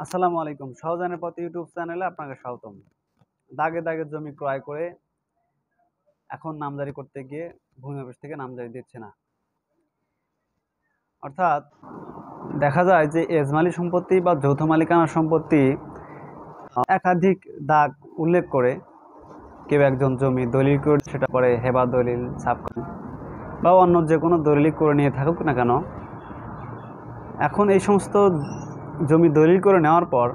আসসালামু আলাইকুম। সহজের পথে ইউটিউব চ্যানেলে আপনাকে স্বাগতম। দাগে দাগে জমি ক্রয় করে এখন নামজারি করতে গিয়ে ভূমি অফিস থেকে নামজারি দিচ্ছে না। অর্থাৎ দেখা যায় যে এজমালি সম্পত্তি বা যৌথ মালিকানা সম্পত্তি একাধিক দাগ উল্লেখ করে কেউ একজন জমি দলিল করে, সেটা পরে হেবা দলিল, সাবকান বা অন্য যে কোনো দলিল করে নিয়ে থাকুক না কেন, এখন এই সমস্ত জমি দলিল করে নেওয়ার পর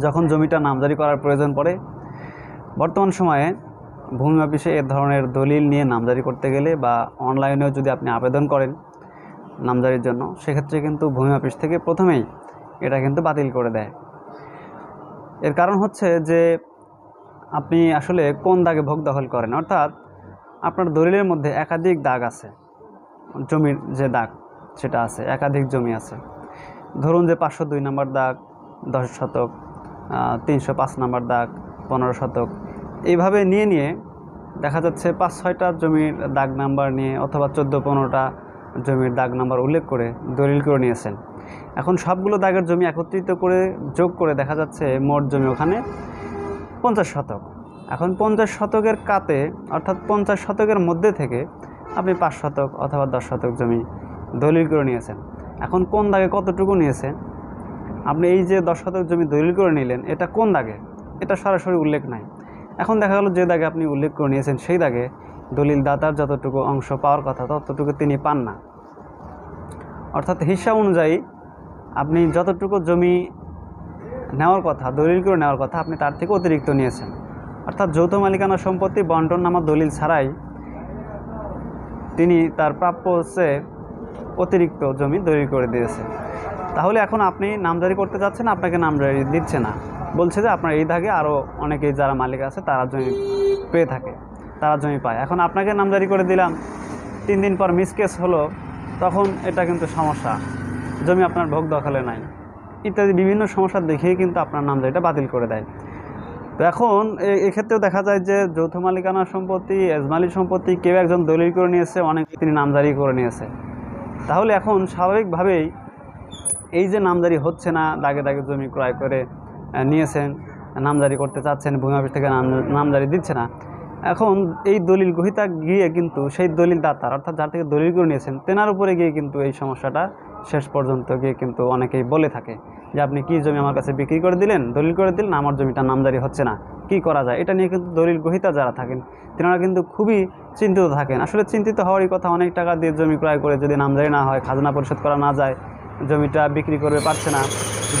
যখন জমিটা নামজারি করার প্রয়োজন পড়ে, বর্তমান সময়ে ভূমি অফিসে এ ধরনের দলিল নিয়ে নামজারি করতে গেলে বা অনলাইনেও যদি আপনি আবেদন করেন নামজারির জন্য, সেক্ষেত্রে কিন্তু ভূমি অফিস থেকে প্রথমেই এটা কিন্তু বাতিল করে দেয়। এর কারণ হচ্ছে যে আপনি আসলে কোন দাগে ভোগ দখল করেন। অর্থাৎ আপনার দলিলের মধ্যে একাধিক দাগ আছে, জমির যে দাগ সেটা আছে, একাধিক জমি আছে। ধরুন যে 502 নম্বর দাগ 10 শতক, 305 নম্বর দাগ 15 শতক, এইভাবে নিয়ে নিয়ে দেখা যাচ্ছে 5-6টা জমির দাগ নাম্বার নিয়ে অথবা 14-15টা জমির দাগ নাম্বার উল্লেখ করে দলিল করে নিয়েছেন। এখন সবগুলো দাগের জমি একত্রিত করে যোগ করে দেখা যাচ্ছে মোট জমি ওখানে 50 শতক। এখন 50 শতকের কাতে, অর্থাৎ 50 শতকের মধ্যে থেকে আপনি 5 শতক অথবা 10 শতক জমি দলিল করে নিয়েছেন। এখন কোন দাগে কতটুকু নিয়েছেন, আপনি এই যে 10 শতক জমি দলিল করে নিলেন, এটা কোন দাগে, এটা সরাসরি উল্লেখ নাই। এখন দেখা গেল যে দাগে আপনি উল্লেখ করে নিয়েছেন সেই দাগে দলিল দাতার যতটুকু অংশ পাওয়ার কথা ততটুকু তিনি পান না। অর্থাৎ হিসাব অনুযায়ী আপনি যতটুকু জমি নেওয়ার কথা, দলিল করে নেওয়ার কথা, আপনি তার থেকে অতিরিক্ত নিয়েছেন। অর্থাৎ যৌথ মালিকানা সম্পত্তি বন্টন নামা দলিল ছাড়াই তিনি তার প্রাপ্য হচ্ছে অতিরিক্ত জমি দলিল করে দিয়েছে। তাহলে এখন আপনি নামজারি করতে যাচ্ছেন, আপনাকে নামজারি দিচ্ছে না, বলছে যে আপনার এই দাগে আরও অনেকেই যারা মালিক আছে তারা জমি পেয়ে থাকে, তারা জমি পায়। এখন আপনাকে নামজারি করে দিলাম, 3 দিন পর মিসকেস হলো, তখন এটা কিন্তু সমস্যা, জমি আপনার ভোগ দখলে নাই ইত্যাদি বিভিন্ন সমস্যা দেখিয়ে কিন্তু আপনার নামজারিটা বাতিল করে দেয়। তো এখন এক্ষেত্রেও দেখা যায় যে যৌথ মালিকানা সম্পত্তি, এজমালি সম্পত্তি কেউ একজন দলিল করে নিয়েছে, অনেক তিনি নামজারি করে নিয়েছে। তাহলে এখন স্বাভাবিকভাবেই এই যে নামজারি হচ্ছে না, দাগে দাগে জমি ক্রয় করে নিয়েছেন, নামজারি করতে চাচ্ছেন, ভূমি অফিস থেকে নামজারি দিচ্ছে না, এখন এই দলিল গ্রহীতা গিয়ে কিন্তু সেই দলিল দাতার, অর্থাৎ যার থেকে দলিল করে নিয়েছেন তেনার উপরে গিয়ে কিন্তু এই সমস্যাটা শেষ পর্যন্ত গিয়ে কিন্তু অনেকেই বলে থাকে যে আপনি কি জমি আমার কাছে বিক্রি করে দিলেন, দলিল করে দিলেন, আমার জমিটা নামজারি হচ্ছে না, কি করা যায়। এটা নিয়ে কিন্তু দলিল গ্রহীতা যারা থাকেন তেনারা কিন্তু খুবই চিন্তিত থাকেন। আসলে চিন্তিত হওয়ারই কথা, অনেক টাকা দিয়ে জমি ক্রয় করে যদি নামজারি না হয়, খাজনা পরিশোধ করা না যায়, জমিটা বিক্রি করবে পারছে না,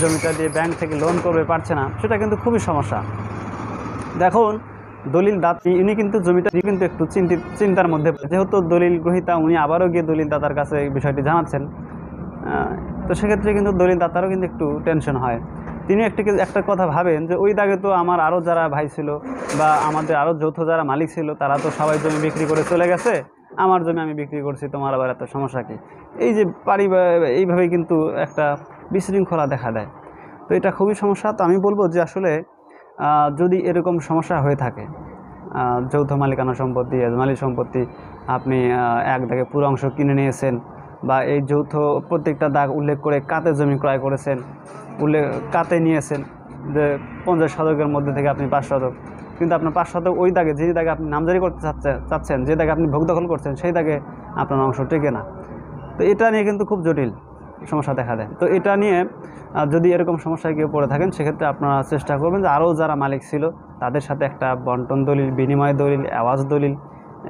জমিটা দিয়ে ব্যাংক থেকে লোন করবে পারছে না, সেটা কিন্তু খুবই সমস্যা। দেখুন দলিল দাতা উনি কিন্তু জমিটা কিন্তু একটু চিন্তার মধ্যে, যেহেতু দলিল গ্রহীতা উনি আবারও গিয়ে দলিল দাতার কাছে এই বিষয়টি জানাচ্ছেন, তো সেক্ষেত্রে কিন্তু দলিল দাতারও কিন্তু একটু টেনশন হয়। তিনি একটা কথা ভাবেন যে ওই দাগে তো আমার আরও যারা ভাই ছিল বা আমাদের আরও যৌথ যারা মালিক ছিল তারা তো সবাই জমি বিক্রি করে চলে গেছে, আমার জমি আমি বিক্রি করছি, তোমার আবার এত সমস্যা কি। এই যে এইভাবেই কিন্তু একটা বিশৃঙ্খলা দেখা দেয়। তো এটা খুবই সমস্যা। তো আমি বলবো যে আসলে যদি এরকম সমস্যা হয়ে থাকে, যৌথ মালিকানা সম্পত্তি, এজমালি সম্পত্তি আপনি এক দাগে পুরো অংশ কিনে নিয়েছেন বা এই যৌথ প্রত্যেকটা দাগ উল্লেখ করে কাতে জমি ক্রয় করেছেন, কাতে নিয়েছেন যে 50 শতকের মধ্যে থেকে আপনি 5 শতক, কিন্তু আপনার 5 শতক ওই দাগে, যে দাগে আপনি নামজারি করতে চাচ্ছেন, যে দাগে আপনি ভোগ দখল করছেন, সেই দাগে আপনার অংশ টেকে না। তো এটা নিয়ে কিন্তু খুব জটিল সমস্যা দেখা দেয়। তো এটা নিয়ে যদি এরকম সমস্যায় কেউ পড়ে থাকেন, সেক্ষেত্রে আপনারা চেষ্টা করবেন যে আরও যারা মালিক ছিল তাদের সাথে একটা বন্টন দলিল, বিনিময় দলিল, আওয়াজ দলিল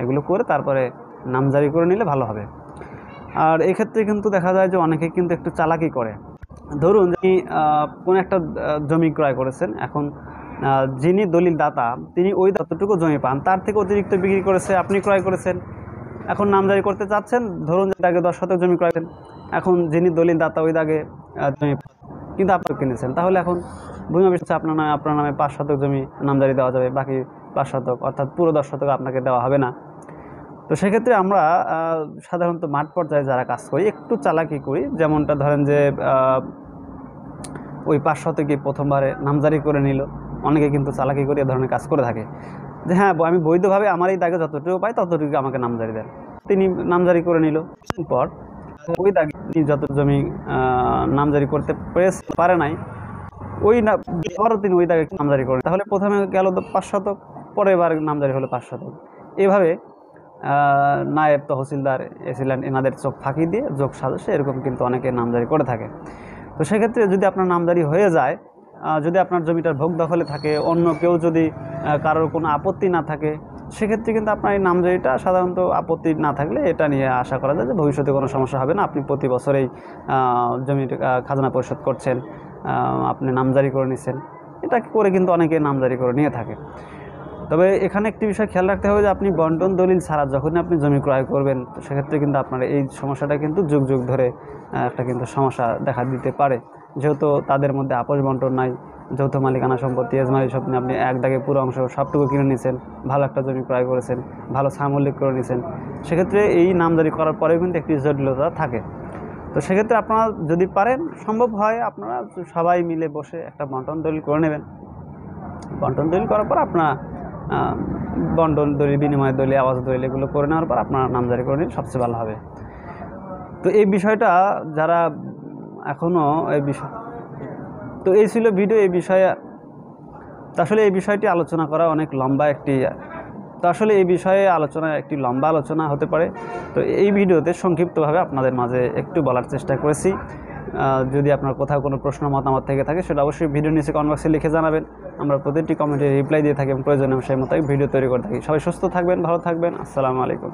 এগুলো করে তারপরে নামজারি করে নিলে ভালো হবে। আর এক্ষেত্রে কিন্তু দেখা যায় যে অনেকে কিন্তু একটু চালাকি করে। ধরুন যিনি কোনো একটা জমি ক্রয় করেছেন, এখন যিনি দলিল দাতা তিনি ওই যতটুকু জমি পান তার থেকে অতিরিক্ত বিক্রি করেছে, আপনি ক্রয় করেছেন, এখন নামজারি করতে চাচ্ছেন, ধরুন যে দাগে 10 শতক জমি ক্রয় করেন, এখন যিনি দলিল দাতা ওই দাগে জমি কিন্তু আপনি কিনেছেন, তাহলে এখন ভূমি অফিস আপনার নামে 5 শতক জমি নামজারি দেওয়া যাবে, বাকি 5 শতক অর্থাৎ পুরো 10 শতক আপনাকে দেওয়া হবে না। তো সেক্ষেত্রে আমরা সাধারণত মাঠ পর্যায়ে যারা কাজ করি একটু চালাকি করি, যেমনটা ধরেন যে ওই 5 শতকে প্রথমবারে নামজারি করে নিল, অনেকে কিন্তু চালাকি করে এ ধরনের কাজ করে থাকে যে হ্যাঁ আমি বৈধভাবে আমার এই দাগে যতটুকু পাই ততটুকু আমাকে নামজারি দেন, তিনি নামজারি করে নিল, পর ওই দাগে যত জমি নামজারি করতে পারে নাই ওই না আবারও তিনি ওই দাগে নামজারি করেন, তাহলে প্রথমে গেল 5 শতক, পরের বার নামজারি হলো 5 শতক। এভাবে নায়েব তহসিলদার এসিলেন, এনাদের চোখ ফাঁকি দিয়ে যোগ সাজসে এরকম কিন্তু অনেকে নামজারি করে থাকে। তো সেক্ষেত্রে যদি আপনার নামজারি হয়ে যায়, যদি আপনার জমিটার ভোগ দখলে থাকে, অন্য কেউ যদি কারোর কোনো আপত্তি না থাকে, সেক্ষেত্রে কিন্তু আপনার এই নামজারিটা সাধারণত আপত্তি না থাকলে এটা নিয়ে আশা করা যায় যে ভবিষ্যতে কোনো সমস্যা হবে না। আপনি প্রতি বছরেই জমির খাজনা পরিশোধ করছেন, আপনি নামজারি করে নিচ্ছেন, এটা করে কিন্তু অনেকে নামজারি করে নিয়ে থাকে। তবে এখানে একটি বিষয় খেয়াল রাখতে হবে যে আপনি বন্টন দলিল ছাড়া যখনই আপনি জমি ক্রয় করবেন, তো সেক্ষেত্রে কিন্তু আপনার এই সমস্যাটা কিন্তু যুগ যুগ ধরে একটা কিন্তু সমস্যা দেখা দিতে পারে। যেহেতু তাদের মধ্যে আপোষ বন্টন নাই, যৌথ মালিকানা সম্পত্তি, এজমারি স্বপ্নে আপনি এক দাগে পুরো অংশ সবটুকু কিনে নিয়েছেন, ভালো একটা জমি ক্রয় করেছেন, ভালো সামল্লিক করে নিয়েছেন, সেক্ষেত্রে এই নামজারি করার পরেও কিন্তু একটি জটিলতা থাকে। তো সেক্ষেত্রে আপনারা যদি পারেন, সম্ভব হয়, আপনারা সবাই মিলে বসে একটা বন্টন দলিল করে নেবেন। বন্টন দলিল করার পর আপনারা বন্টন দলিল, বিনিময় দলিল, আবাস দলিল এগুলো করে নেওয়ার পর আপনারা নামজারি করে নিন, সবচেয়ে ভালো হবে। তো এই বিষয়টা যারা এখনও এই বিষয়, তো এই ছিল ভিডিও এই বিষয়ে। তো আসলে এই বিষয়টি আলোচনা করা অনেক লম্বা একটি, তো আসলে এই বিষয়ে আলোচনা একটি লম্বা আলোচনা হতে পারে। তো এই ভিডিওতে সংক্ষিপ্তভাবে আপনাদের মাঝে একটু বলার চেষ্টা করেছি। যদি আপনার কোথাও কোনো প্রশ্ন মতামত থেকে থাকে, সেটা অবশ্যই ভিডিও নিচে কমেন্ট বক্সে লিখে জানাবেন। আমরা প্রতিটি কমেন্টে রিপ্লাই দিয়ে থাকি এবং প্রয়োজনে সেই মতো ভিডিও তৈরি করে থাকি। সবাই সুস্থ থাকবেন, ভালো থাকবেন। আসসালামু আলাইকুম।